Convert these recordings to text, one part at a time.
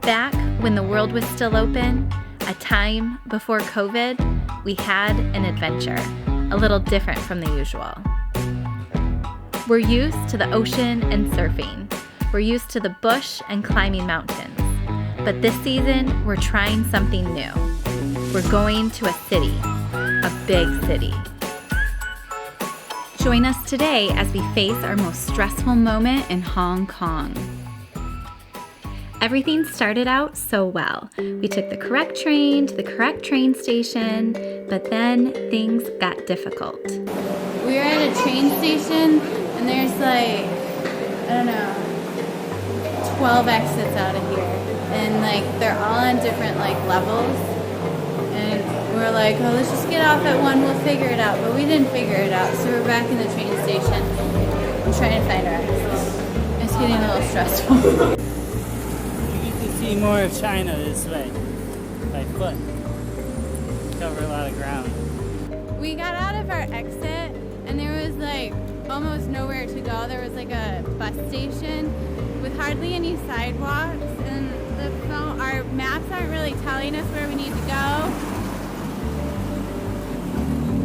Back when the world was still open, a time before COVID, we had an adventure, a little different from the usual. We're used to the ocean and surfing. We're used to the bush and climbing mountains. But this season, we're trying something new. We're going to a city, a big city. Join us today as we face our most stressful moment in Hong Kong. Everything started out so well. We took the correct train to the correct train station, but then things got difficult. We were at a train station and there's like, I don't know, 12 exits out of here. And like they're all on different like levels. And we're like, oh, let's just get off at one, we'll figure it out. But we didn't figure it out, so we're back in the train station and trying to find our exits. It's getting a little stressful. See more of China this way by foot. Cover a lot of ground. We got out of our exit and there was like almost nowhere to go. There was like a bus station with hardly any sidewalks, and our maps aren't really telling us where we need to go.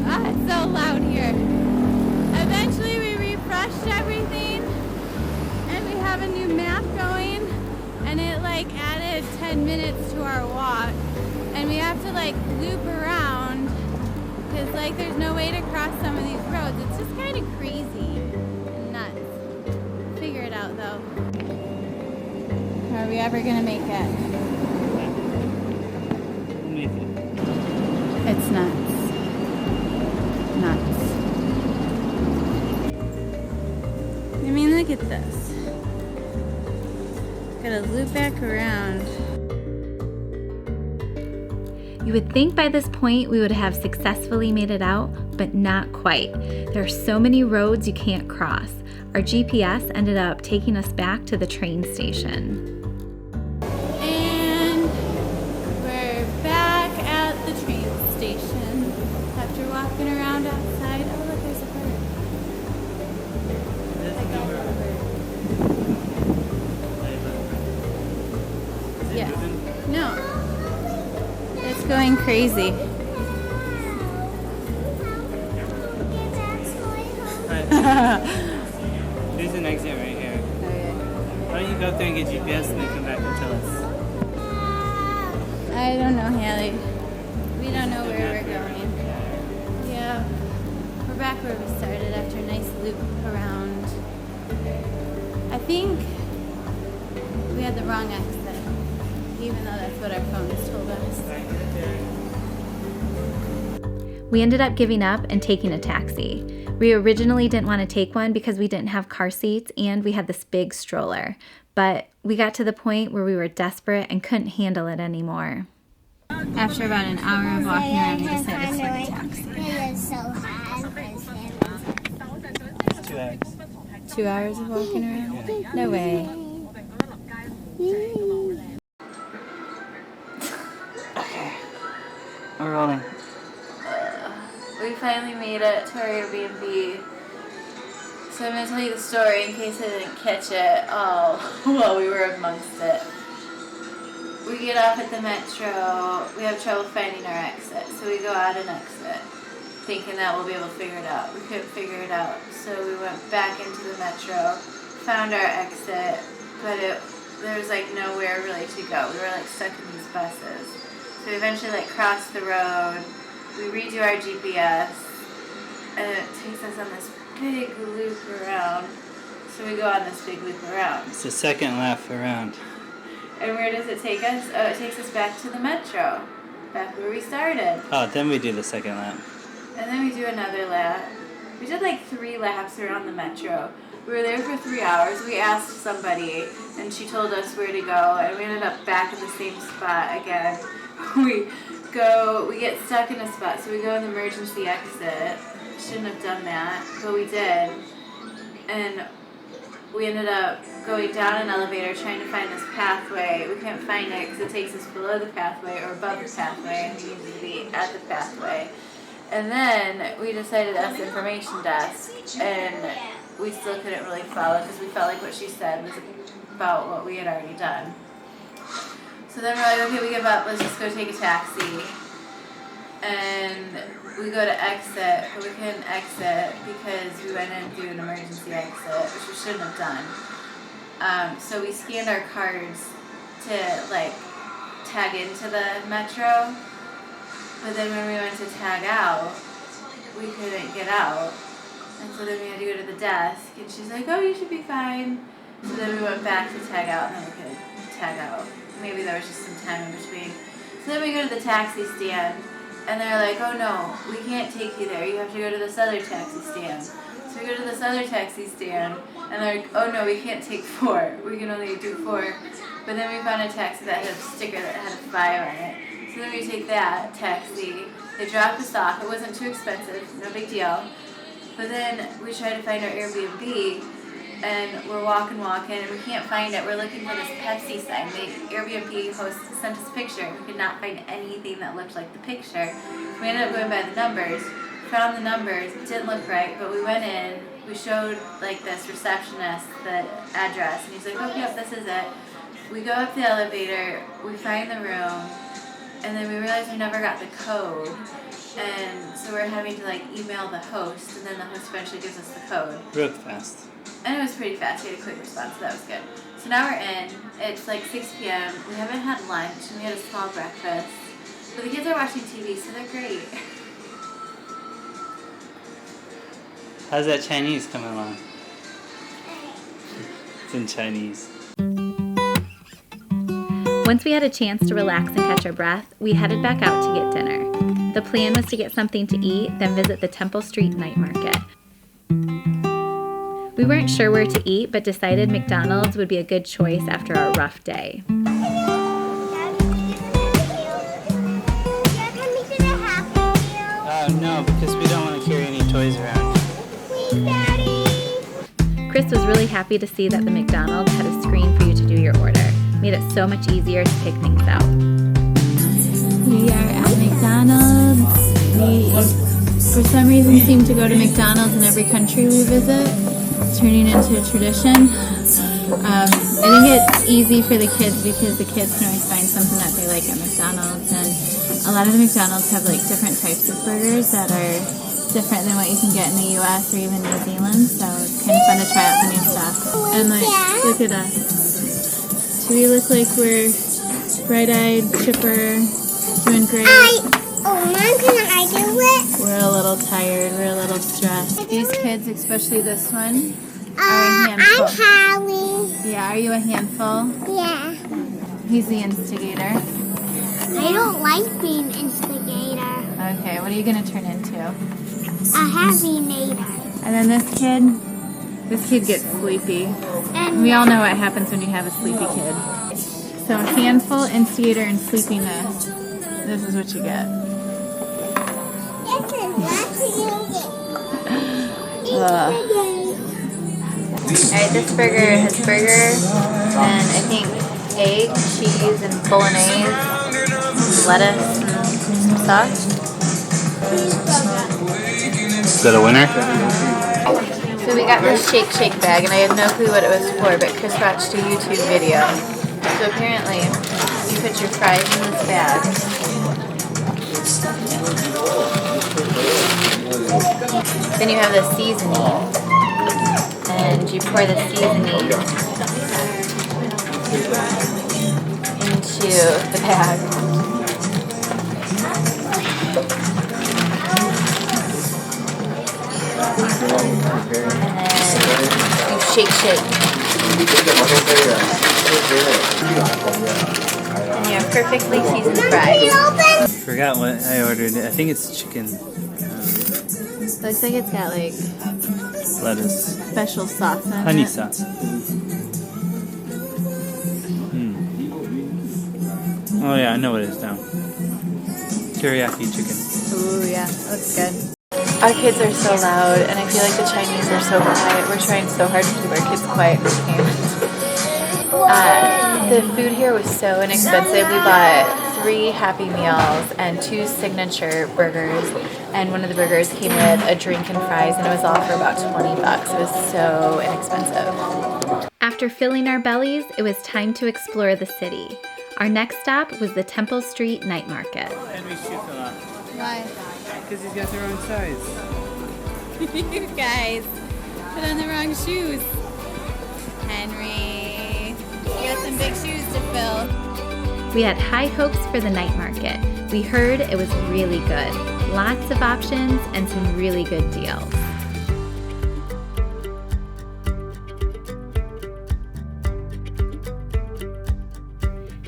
Ah, it's so loud here. Eventually we refreshed everything and we have a new map going. And it like added 10 minutes to our walk, and we have to like loop around because like there's no way to cross some of these roads. It's just kind of crazy and nuts. Figure it out though. Are we ever gonna make it? We'll make it. It's nuts. Nuts. I mean, look at this. Gotta loop back around. You would think by this point we would have successfully made it out, but not quite. There are so many roads you can't cross. Our GPS ended up taking us back to the train station. And we're back at the train station after walking around outside. Oh, look, there's a bird. I got a bird. Yeah. No. It's going crazy. There's an exit right here. Okay. Why don't you go up there and get GPS and then come back and tell us? I don't know, Haley. We don't know where we're going. Yeah. We're back where we started after a nice loop around. I think we had the wrong exit. Even though that's what our phones told us. We ended up giving up and taking a taxi. We originally didn't want to take one because we didn't have car seats and we had this big stroller. But we got to the point where we were desperate and couldn't handle it anymore. After about an hour of walking around, we decided to take a taxi. It is so hot. 2 hours. 2 hours of walking around? No way. Okay. We're rolling. We finally made it to our Airbnb. So I'm going to tell you the story in case I didn't catch it while we were amongst it. We get off at the metro. We have trouble finding our exit. So we go out and exit, thinking that we'll be able to figure it out. We couldn't figure it out. So we went back into the metro, found our exit, but there was like nowhere really to go. We were like stuck in these buses. So we eventually like crossed the road. We redo our GPS, and it takes us on this big loop around. So we go on this big loop around. It's the second lap around. And where does it take us? Oh, it takes us back to the metro, back where we started. Oh, then we do the second lap. And then we do another lap. We did like 3 laps around the metro. We were there for 3 hours. We asked somebody, and she told us where to go, and we ended up back in the same spot again. We get stuck in a spot, so we go in the emergency exit. Shouldn't have done that, but we did. And we ended up going down an elevator trying to find this pathway. We couldn't find it because it takes us below the pathway or above the pathway, and we needed to be at the pathway. And then we decided to ask the information desk, and we still couldn't really follow because we felt like what she said was about what we had already done. So then we're like, okay, we give up. Let's just go take a taxi. And we go to exit, but we couldn't exit because we went in through an emergency exit, which we shouldn't have done. So we scanned our cards to like tag into the metro, but then when we went to tag out, we couldn't get out. And so then we had to go to the desk, and she's like, oh, you should be fine. So then we went back to tag out, and then we could tag out. Maybe there was just some time in between. So then we go to the taxi stand, and they're like, oh no, we can't take you there. You have to go to this other taxi stand. So we go to this other taxi stand, and they're like, oh no, we can't take 4. We can only do 4. But then we found a taxi that had a sticker that had a 5 on it. So then we take that taxi. They dropped us off. It wasn't too expensive, no big deal. But then we try to find our Airbnb, and we're walking, and we can't find it. We're looking for this Pepsi sign. The Airbnb host sent us a picture, and we could not find anything that looked like the picture. We ended up going by the numbers, found the numbers, it didn't look right, but we went in, we showed like this receptionist the address, and he's like, oh yep, this is it. We go up the elevator, we find the room, and then we realize we never got the code. And so we're having to like email the host, and then the host eventually gives us the code. Real fast. And it was pretty fast. We had a quick response, so that was good. So now we're in. It's like 6 p.m. We haven't had lunch, and we had a small breakfast. But the kids are watching TV, so they're great. How's that Chinese coming along? It's in Chinese. Once we had a chance to relax and catch our breath, we headed back out to get dinner. The plan was to get something to eat, then visit the Temple Street Night Market. We weren't sure where to eat, but decided McDonald's would be a good choice after our rough day. No, because we don't want to carry any toys around. Chris was really happy to see that the McDonald's had a screen for you to do your order. Made it so much easier to pick things out. We are at McDonald's. We, for some reason, seem to go to McDonald's in every country we visit. It's turning into a tradition. I think it's easy for the kids because the kids can always find something that they like at McDonald's, and a lot of the McDonald's have like different types of burgers that are different than what you can get in the US or even New Zealand, so it's kind of fun to try out the new stuff. And like, look at us. Do we look like we're bright-eyed, chipper, doing great? Mom, can I do it? We're a little tired, we're a little stressed. These kids, especially this one, are a handful. I'm Hallie. Yeah, are you a handful? Yeah. He's the instigator. I don't like being instigator. Okay, what are you going to turn into? A heavy nader. And then this kid gets sleepy. And We all know what happens when you have a sleepy kid. So handful, instigator, and sleepiness. This is what you get. this is what you Ugh. get. Alright, this burger has burger, and I think egg, cheese, and bolognese, lettuce, and some sauce. Is that a winner? So we got this shake bag, and I had no clue what it was for, but Chris watched a YouTube video. So apparently, you put your fries in this bag. Then you have the seasoning, and you pour the seasoning into the bag. And then you shake. And you have perfectly seasoned fries. Forgot what I ordered. I think it's chicken. Looks like it's got like Lettuce. special sauce on Honey it. sauce. Oh yeah, I know what it is now. Teriyaki chicken. Ooh, yeah, that looks good. Our kids are so loud, and I feel like the Chinese are so quiet. We're trying so hard to keep our kids quiet when we can. The food here was so inexpensive. We bought 3 Happy Meals and 2 signature burgers, and one of the burgers came with a drink and fries, and it was all for about $20. It was so inexpensive. After filling our bellies, it was time to explore the city. Our next stop was the Temple Street Night Market. Henry's shoe fell off. Why? Because he's got the wrong size. You guys put on the wrong shoes. Henry, you got some big shoes to fill. We had high hopes for the night market. We heard it was really good. Lots of options and some really good deals.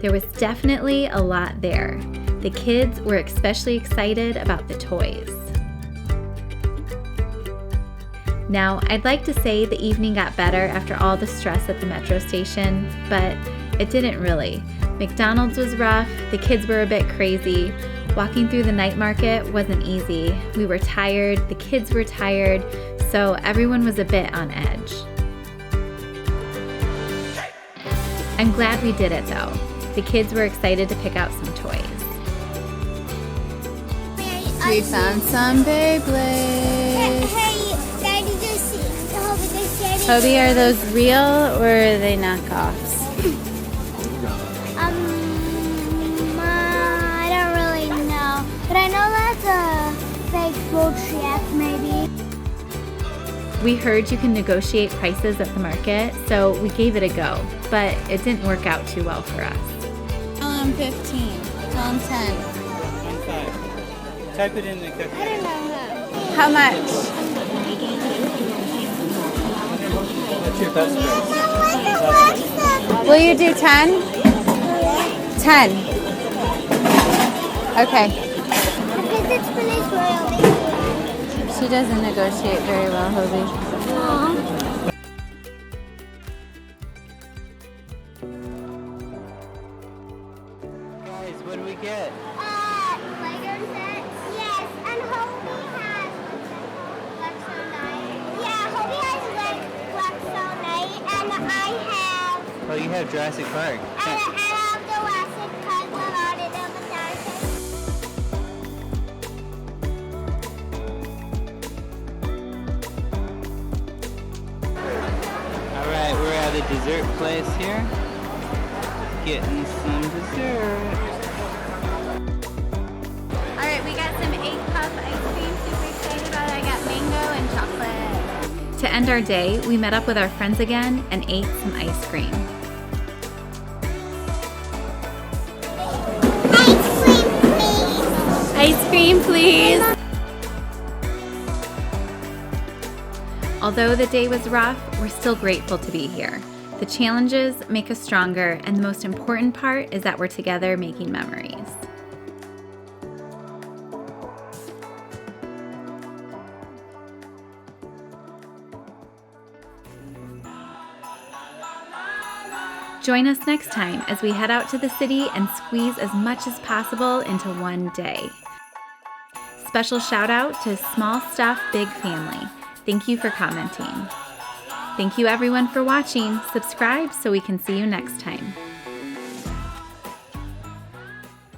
There was definitely a lot there. The kids were especially excited about the toys. Now, I'd like to say the evening got better after all the stress at the metro station, but it didn't really. McDonald's was rough, the kids were a bit crazy. Walking through the night market wasn't easy. We were tired, the kids were tired, so everyone was a bit on edge. I'm glad we did it though. The kids were excited to pick out some toys. We found some Beyblades. Hey, Daddy, just see. Toby, are those real or are they knockoffs? I don't really know, but I know that's a fake gold shack, maybe. We heard you can negotiate prices at the market, so we gave it a go, but it didn't work out too well for us. Tell them 15. Tell them 10. 1.5. Type it in the cookie. I don't know How much? What's your best price? Will you do 10? 10. Okay. because it's really royal. She doesn't negotiate very well, Hobie. Guys, what do we get? Lego sets? Yes, and Hobie has Lexo Night. Yeah, Hobie has Lexo Night, and I have Oh, you have Jurassic Park. I have Jurassic Park loaded up with dinosaurs. Alright, we're at a dessert place here. Getting some dessert. Alright, we got some 8-cup ice cream, super excited about it. I got mango and chocolate. To end our day, we met up with our friends again and ate some ice cream. Ice cream, please! Although the day was rough, we're still grateful to be here. The challenges make us stronger, and the most important part is that we're together making memories. Join us next time as we head out to the city and squeeze as much as possible into one day. Special shout out to Small Stuff Big Family. Thank you for commenting. Thank you everyone for watching. Subscribe so we can see you next time.